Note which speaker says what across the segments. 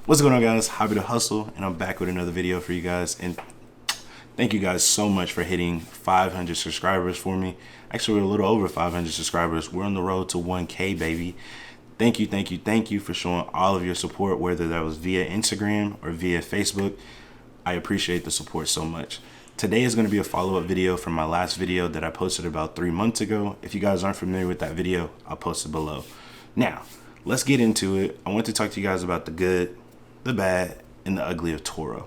Speaker 1: What's going on, guys? Hobby to Hustle, and I'm back with another video for you guys. And thank you guys so much for hitting 500 subscribers for me. Actually, we're a little over 500 subscribers. We're on the road to 1K, baby. Thank you for showing all of your support, whether that was via Instagram or via Facebook. I appreciate the support so much. Today is going to be a follow-up video from my last video that I posted about 3 months ago. If you guys aren't familiar with that video, I'll post it below. Now, let's get into it. I want to talk to you guys about the good, the bad, and the ugly of TURO.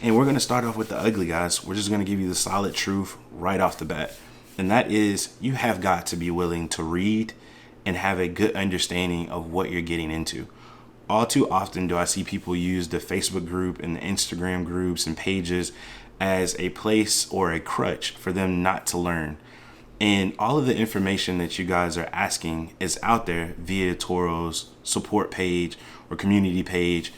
Speaker 1: And we're going to start off with the ugly, guys. We're just going to give you the solid truth right off the bat. And that is, you have got to be willing to read and have a good understanding of what you're getting into. All too often do I see people use the Facebook group and the Instagram groups and pages as a place or a crutch for them not to learn. And all of the information that you guys are asking is out there via TURO's support page or community page,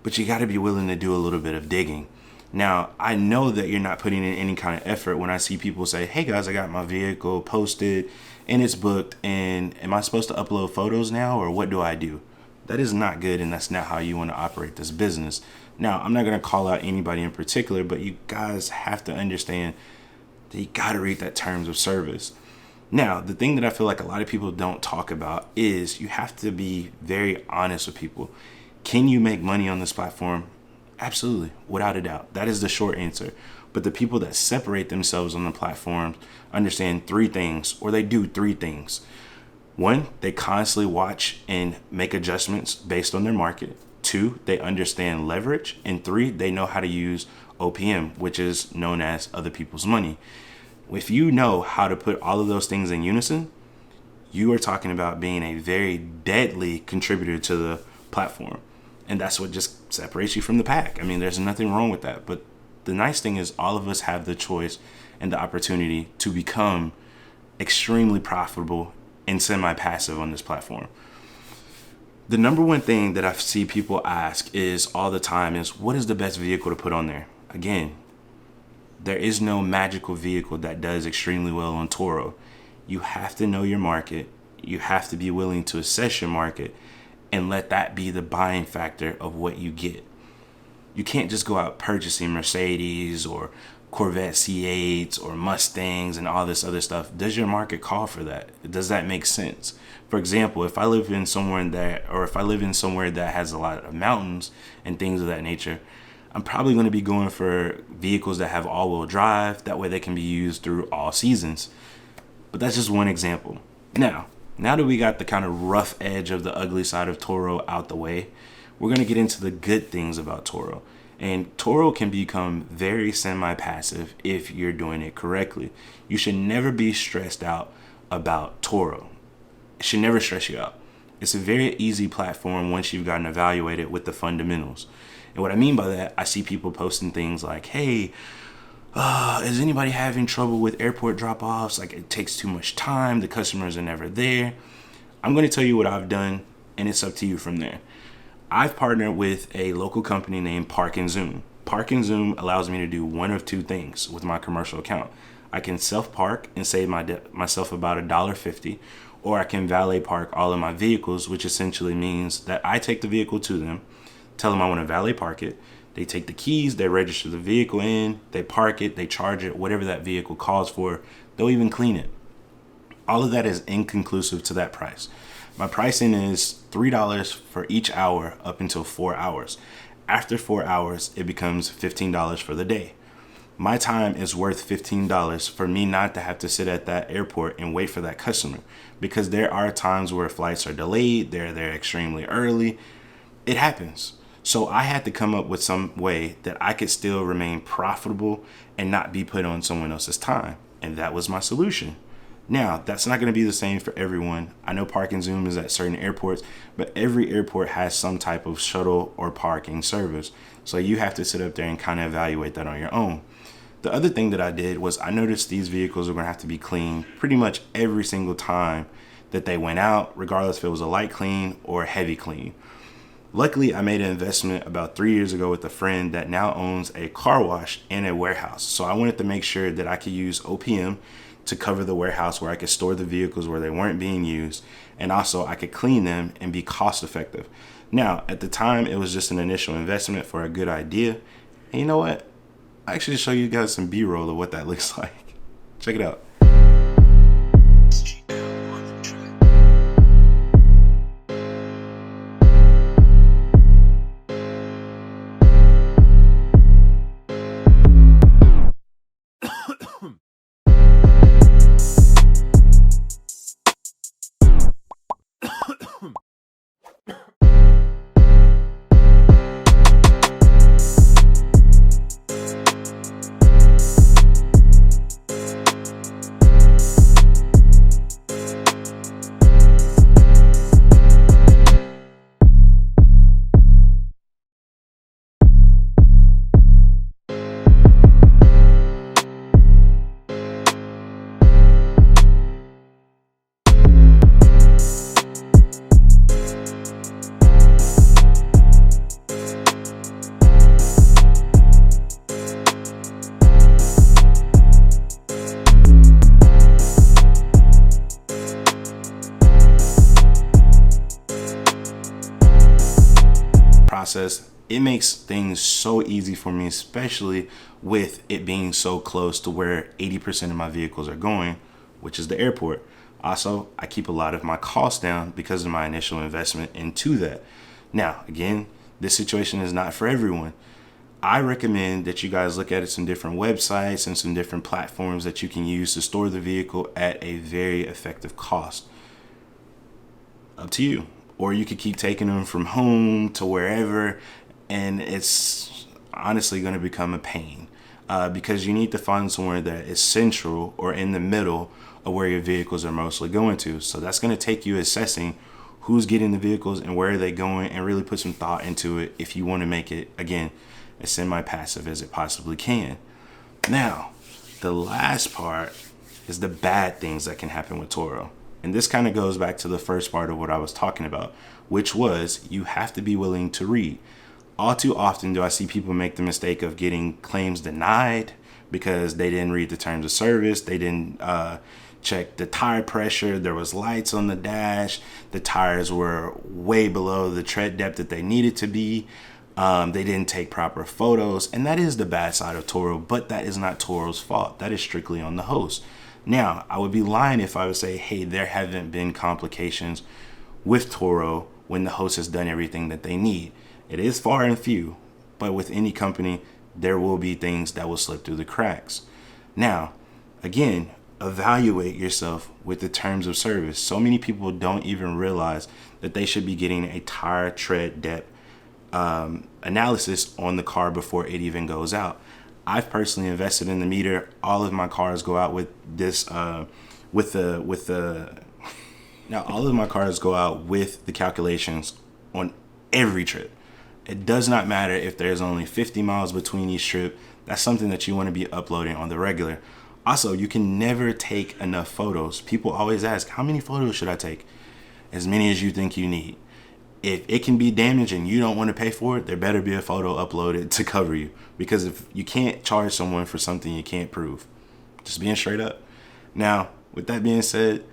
Speaker 1: but you got to be willing to do a little bit of digging. Now, I know that you're not putting in any kind of effort when I see people say, hey guys, I got my vehicle posted and it's booked, and am I supposed to upload photos now, or what do I do? That is not good, and that's not how you want to operate this business. Now, I'm not going to call out anybody in particular, but you guys have to understand that you got to read that terms of service. Now, the thing that I feel like a lot of people don't talk about is you have to be very honest with people. Can you make money on this platform? Absolutely, without a doubt. That is the short answer. But the people that separate themselves on the platform understand three things, or they do three things. One, they constantly watch and make adjustments based on their market. Two, they understand leverage. And three, they know how to use OPM, which is known as other people's money. If you know how to put all of those things in unison, you are talking about being a very deadly contributor to the platform. And that's what just separates you from the pack. I mean, there's nothing wrong with that. But the nice thing is all of us have the choice and the opportunity to become extremely profitable and semi-passive on this platform. The number one thing that I see people ask is all the time is, what is the best vehicle to put on there? Again, there is no magical vehicle that does extremely well on TURO. You have to know your market. You have to be willing to assess your market and let that be the buying factor of what you get. You can't just go out purchasing Mercedes or Corvette C8s or Mustangs and all this other stuff. Does your market call for that? Does that make sense? For example, if I live in somewhere that has a lot of mountains and things of that nature, I'm probably going to be going for vehicles that have all-wheel drive. That way they can be used through all seasons. But that's just one example. Now that we got the kind of rough edge of the ugly side of TURO out the way, we're going to get into the good things about TURO. And TURO can become very semi-passive if you're doing it correctly. You should never be stressed out about TURO. It should never stress you out. It's a very easy platform once you've gotten evaluated with the fundamentals. And what I mean by that, I see people posting things like, hey, is anybody having trouble with airport drop-offs? Like, it takes too much time. The customers are never there. I'm going to tell you what I've done, and it's up to you from there. I've partnered with a local company named Park and Zoom. Park and Zoom allows me to do one of two things with my commercial account. I can self-park and save myself about $1.50, or I can valet park all of my vehicles, which essentially means that I take the vehicle to them, tell them I want to valet park it. They take the keys, they register the vehicle in, they park it, they charge it, whatever that vehicle calls for. They'll even clean it. All of that is inconclusive to that price. My pricing is $3 for each hour up until 4 hours. After 4 hours, it becomes $15 for the day. My time is worth $15 for me not to have to sit at that airport and wait for that customer, because there are times where flights are delayed, they're extremely early. It happens. So I had to come up with some way that I could still remain profitable and not be put on someone else's time. And that was my solution. Now, that's not going to be the same for everyone. I know Park and Zoom is at certain airports, but every airport has some type of shuttle or parking service. So you have to sit up there and kind of evaluate that on your own. The other thing that I did was I noticed these vehicles are going to have to be cleaned pretty much every single time that they went out, regardless if it was a light clean or a heavy clean. Luckily, I made an investment about 3 years ago with a friend that now owns a car wash and a warehouse. So I wanted to make sure that I could use OPM to cover the warehouse where I could store the vehicles where they weren't being used, and also I could clean them and be cost effective. Now, at the time, it was just an initial investment for a good idea. And you know what? I actually show you guys some B-roll of what that looks like. Check it out. Process. It makes things so easy for me, especially with it being so close to where 80% of my vehicles are going, which is the airport. Also, I keep a lot of my costs down because of my initial investment into that. Now, again, this situation is not for everyone. I recommend that you guys look at some different websites and some different platforms that you can use to store the vehicle at a very effective cost. Up to you. Or you could keep taking them from home to wherever, and it's honestly going to become a pain because you need to find somewhere that is central or in the middle of where your vehicles are mostly going to. So that's going to take you assessing who's getting the vehicles and where are they going, and really put some thought into it if you want to make it, again, as semi-passive as it possibly can. Now, the last part is the bad things that can happen with TURO. And this kind of goes back to the first part of what I was talking about, which was you have to be willing to read. All too often do I see people make the mistake of getting claims denied because they didn't read the terms of service. They didn't check the tire pressure. There was lights on the dash. The tires were way below the tread depth that they needed to be. They didn't take proper photos. And that is the bad side of TURO, but that is not TURO's fault. That is strictly on the host. Now, I would be lying if I would say, hey, there haven't been complications with TURO when the host has done everything that they need. It is far and few, but with any company, there will be things that will slip through the cracks. Now, again, evaluate yourself with the terms of service. So many people don't even realize that they should be getting a tire tread depth analysis on the car before it even goes out. I've personally invested in the meter. All of my cars go out with this, now all of my cars go out with the calculations on every trip. It does not matter if there's only 50 miles between each trip. That's something that you want to be uploading on the regular. Also, you can never take enough photos. People always ask, how many photos should I take? As many as you think you need. If it can be damaged and you don't want to pay for it, there better be a photo uploaded to cover you. Because if you can't charge someone for something you can't prove. Just being straight up. Now, with that being said,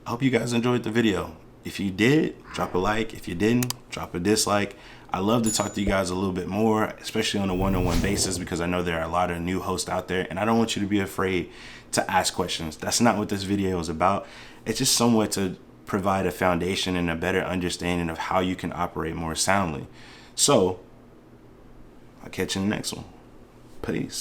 Speaker 1: I hope you guys enjoyed the video. If you did, drop a like. If you didn't, drop a dislike. I love to talk to you guys a little bit more, especially on a one-on-one basis, because I know there are a lot of new hosts out there, and I don't want you to be afraid to ask questions. That's not what this video is about. It's just somewhat to provide a foundation and a better understanding of how you can operate more soundly. So, I'll catch you in the next one. Peace.